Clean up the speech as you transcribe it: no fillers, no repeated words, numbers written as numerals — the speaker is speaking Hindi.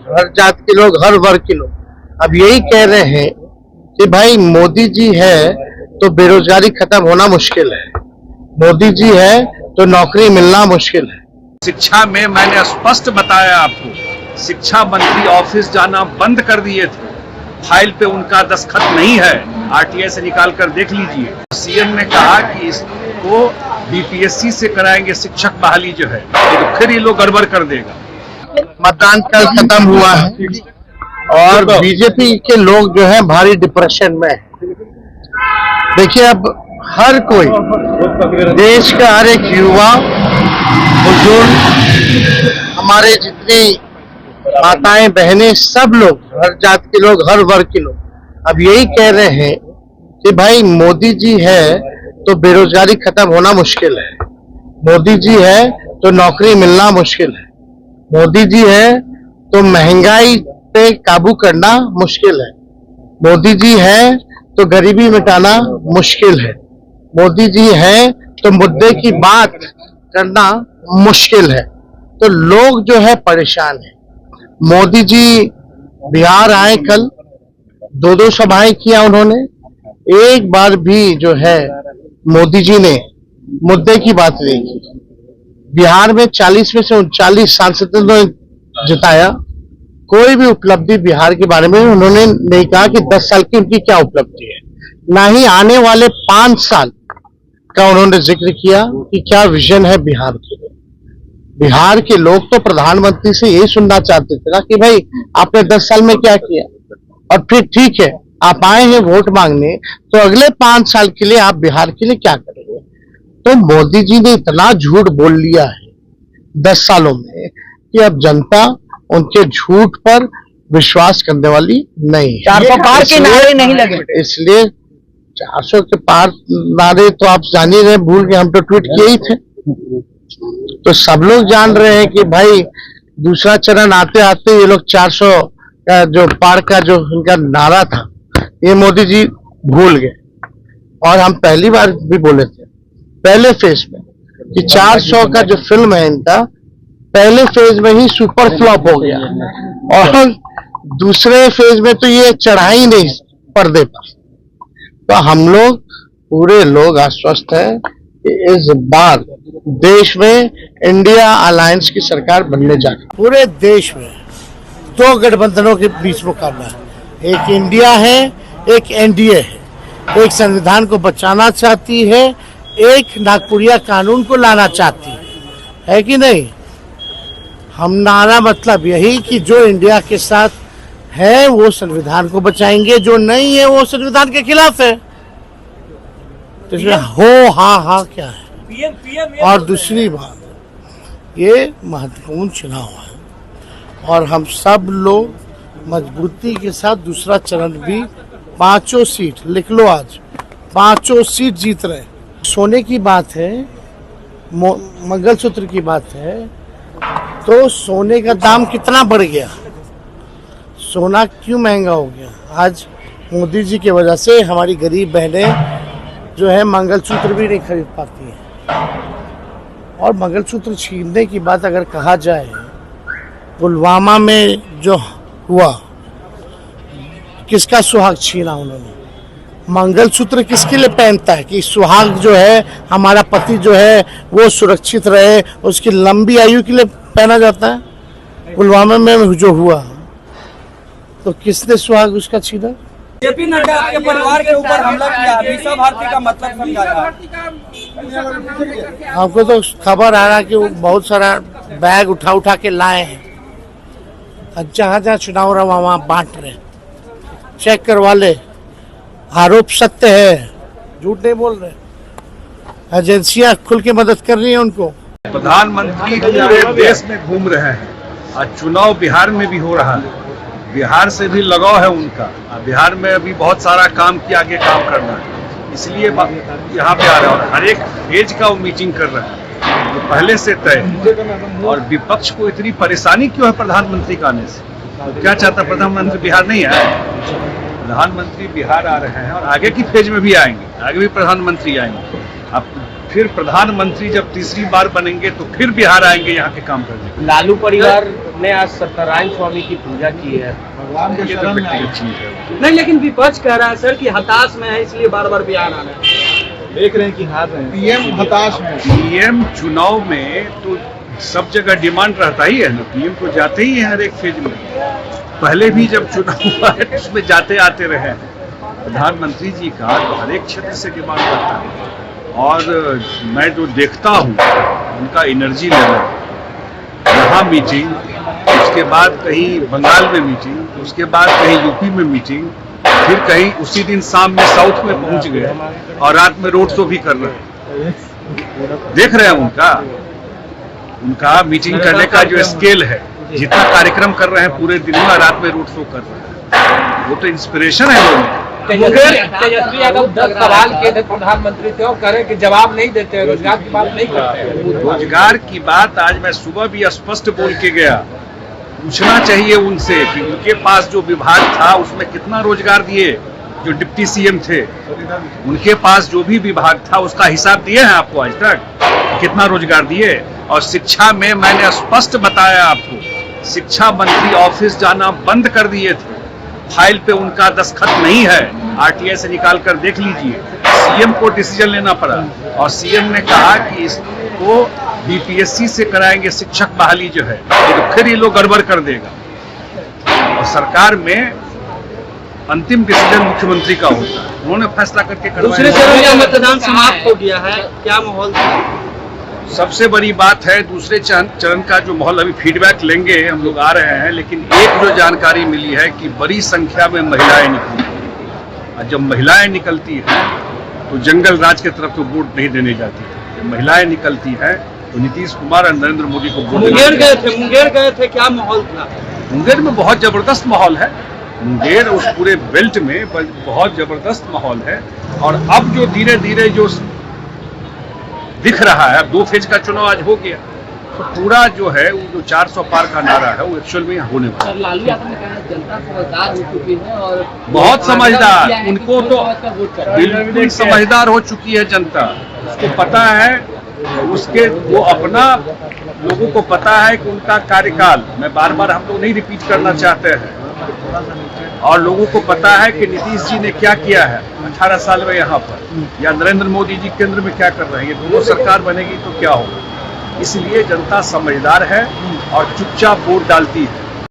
हर जात के लोग, हर वर्ग के लोग अब यही कह रहे हैं कि भाई मोदी जी है तो बेरोजगारी खत्म होना मुश्किल है, मोदी जी है तो नौकरी मिलना मुश्किल है। शिक्षा में मैंने स्पष्ट बताया आपको, शिक्षा मंत्री ऑफिस जाना बंद कर दिए थे, फाइल पे उनका दस्तखत नहीं है, आरटीआई से निकाल कर देख लीजिए। सीएम ने कहा कि इसको बीपीएससी से कराएंगे शिक्षक बहाली जो है, तो फिर ये लोग गड़बड़ कर देगा। मतदान कल खत्म हुआ है और बीजेपी के लोग जो है भारी डिप्रेशन में है। देखिए अब हर कोई, देश का हर एक युवा, बुजुर्ग, हमारे जितनी माताएं बहनें, सब लोग, हर जात के लोग, हर वर्ग के लोग अब यही कह रहे हैं कि भाई मोदी जी है तो बेरोजगारी खत्म होना मुश्किल है, मोदी जी है तो नौकरी मिलना मुश्किल है, मोदी जी है तो महंगाई पे काबू करना मुश्किल है, मोदी जी है तो गरीबी मिटाना मुश्किल है, मोदी जी है तो मुद्दे की बात करना मुश्किल है। तो लोग जो है परेशान है। मोदी जी बिहार आए, कल दो सभाएं किया उन्होंने, एक बार भी जो है मोदी जी ने मुद्दे की बात नहीं की। बिहार में 40 में से 39 सांसदों ने जिताया, कोई भी उपलब्धि बिहार के बारे में उन्होंने नहीं कहा कि 10 साल की उनकी क्या उपलब्धि है, ना ही आने वाले 5 साल का उन्होंने जिक्र किया कि क्या विजन है बिहार के लिए। बिहार के लोग तो प्रधानमंत्री से यही सुनना चाहते थे ना कि भाई आपने 10 साल में क्या किया, और फिर ठीक है आप आए हैं वोट मांगने, तो अगले 5 साल के लिए आप बिहार के लिए क्या करेंगे। तो मोदी जी ने इतना झूठ बोल लिया है 10 सालों में कि अब जनता उनके झूठ पर विश्वास करने वाली नहीं है। 400 पार के नारे नहीं लगे, इसलिए 400 के पार नारे तो आप जान ही रहे, भूल के हम तो ट्वीट किए ही थे। तो सब लोग जान रहे हैं कि भाई दूसरा चरण आते आते ये लोग 400 का जो पार का जो उनका नारा था ये मोदी जी भूल गए। और हम पहली बार भी बोले थे पहले फेज में कि 400 का जो फिल्म है इनका पहले फेज में ही सुपर फ्लॉप हो गया, और दूसरे फेज में तो ये चढ़ा ही नहीं पर्दे पर। तो हम लोग पूरे लोग आश्वस्त हैं कि इस बार देश में इंडिया अलायंस की सरकार बनने जा रही है। पूरे देश में 2 गठबंधनों के बीच मुकाबला है, एक इंडिया है, एक एनडीए है। एक संविधान को बचाना चाहती है, एक नागपुरिया कानून को लाना चाहती है कि नहीं। हमारा मतलब यही कि जो इंडिया के साथ है वो संविधान को बचाएंगे, जो नहीं है वो संविधान के खिलाफ है। तो इसमें हो हाँ क्या है। और दूसरी बात, ये महत्वपूर्ण चुनाव है और हम सब लोग मजबूती के साथ दूसरा चरण भी 5 सीट लिख लो, आज 5 सीट जीत रहे। सोने की बात है, मंगलसूत्र की बात है, तो सोने का दाम कितना बढ़ गया, सोना क्यों महंगा हो गया। आज मोदी जी की वजह से हमारी गरीब बहनें जो है मंगलसूत्र भी नहीं खरीद पाती हैं। और मंगलसूत्र छीनने की बात अगर कहा जाए, पुलवामा में जो हुआ, किसका सुहाग छीना उन्होंने। मंगलसूत्र किसके लिए पहनता है कि सुहाग जो है हमारा पति जो है वो सुरक्षित रहे, उसकी लंबी आयु के लिए पहना जाता है। पुलवामा में जो हुआ तो किसने सुहाग उसका छीना। जेपी नड्डा आपके परिवार के ऊपर हमला किया, मीसा भारती का मतलब समझाया। हमको तो खबर आ रहा कि वो बहुत सारा बैग उठा के लाए हैं, जहाँ जहाँ चुनाव रहा वहाँ बांट रहे। चेक करवा ले, आरोप सत्य है, झूठ नहीं बोल रहे। एजेंसियां खुल के मदद कर रही हैं उनको। प्रधानमंत्री पूरे देश में घूम रहे हैं और चुनाव बिहार में भी हो रहा है, बिहार से भी लगाव है उनका। बिहार में अभी बहुत सारा काम की आगे काम करना है, इसलिए यहाँ पे आ रहे हैं और हर एक फेज का वो मीटिंग कर रहे हैं तो पहले से तय। और विपक्ष को इतनी परेशानी क्यों है प्रधानमंत्री का आने से? तो क्या चाहता प्रधानमंत्री बिहार नहीं आए? प्रधानमंत्री बिहार आ रहे हैं और आगे की फेज में भी आएंगे, आगे भी प्रधानमंत्री आएंगे। अब फिर प्रधानमंत्री जब तीसरी बार बनेंगे तो फिर बिहार आएंगे यहाँ के काम करने। लालू परिवार ने आज सत्यनारायण स्वामी की पूजा की है। ये तो व्यक्तिगत चीज है। नहीं, लेकिन विपक्ष कह रहा है सर कि हताश में है इसलिए बार बार बिहार आ रहे हैं। देख रहे हैं कि हार रहे हैं। पीएम हताश है। पीएम चुनाव में तो सब जगह डिमांड रहता ही है ना, पीएम तो जाते ही है हर एक फेज में। पहले भी जब चुनाव हुआ है उसमें जाते आते रहे हैं। प्रधानमंत्री जी का तो हर एक क्षेत्र से डिमांड रहता है, और मैं जो देखता हूँ उनका एनर्जी लेवल, यहाँ मीटिंग, उसके बाद कहीं बंगाल में मीटिंग, उसके बाद कहीं यूपी में मीटिंग, फिर कहीं उसी दिन शाम में साउथ में पहुंच गए और रात में रोड शो भी कर रहे हैं। देख रहे हैं उनका मीटिंग करने का जो स्केल है, जितना कार्यक्रम कर रहे हैं पूरे दिन में, रात में रोड शो कर रहे हैं, वो तो इंस्पिरेशन है लोगों में। तेजस्वी यादव 10 सवाल किए थे प्रधानमंत्री से, और करे कि जवाब नहीं देते, रोजगार की बात नहीं करते। रोजगार की बात आज मैं सुबह भी स्पष्ट बोल के गया। पूछना चाहिए उनसे कि उनके पास जो विभाग था उसमें कितना रोजगार दिए। जो डिप्टी सीएम थे उनके पास जो भी विभाग था उसका हिसाब दिए हैं आपको आज तक, कितना रोजगार दिए। और शिक्षा में मैंने स्पष्ट बताया आपको, शिक्षा मंत्री ऑफिस जाना बंद कर दिए थे। फाइल पे उनका दस्तखत नहीं है, आरटीआई से निकाल कर देख लीजिए। सीएम को डिसीजन लेना पड़ा और सीएम ने कहा कि इसको बीपीएससी से कराएंगे शिक्षक बहाली जो है, तो फिर ये लोग गड़बड़ कर देगा। और सरकार में अंतिम डिसीजन मुख्यमंत्री का होता है, उन्होंने फैसला करके दूसरे चरण का मतदान समाप्त हो गया है, क्या माहौल था? सबसे बड़ी बात है दूसरे चरण का जो माहौल, अभी फीडबैक लेंगे, हम लोग आ रहे हैं। लेकिन एक जो जानकारी मिली है कि बड़ी संख्या में महिलाएं निकली, और जब महिलाएं निकलती हैं तो जंगल राज की तरफ तो वोट नहीं देने जाती है। जब महिलाएं निकलती हैं तो नीतीश कुमार और नरेंद्र मोदी को वोट मुंगेर गए थे, क्या माहौल था? मुंगेर में बहुत जबरदस्त माहौल है। मुंगेर उस पूरे बेल्ट में बहुत जबरदस्त माहौल है। और अब जो धीरे धीरे जो दिख रहा है, अब 2 फेज का चुनाव आज हो गया, तो पूरा जो है वो जो 400 पार का नारा है वो एक्चुअल में होने वाला है। लालू यादव ने कहा जनता समझदार हो चुकी है और बहुत समझदार, उनको तो बिल्कुल समझदार हो चुकी है जनता। उसको पता है, उसके वो अपना लोगों को पता है कि उनका कार्यकाल, मैं बार बार हम लोग नहीं रिपीट करना चाहते हैं, और लोगों को पता है कि नीतीश जी ने क्या किया है 18 साल में यहाँ पर, या नरेंद्र मोदी जी केंद्र में क्या कर रहे हैं। ये दोनों सरकार बनेगी तो क्या होगा। इसलिए जनता समझदार है और चुपचाप वोट डालती है।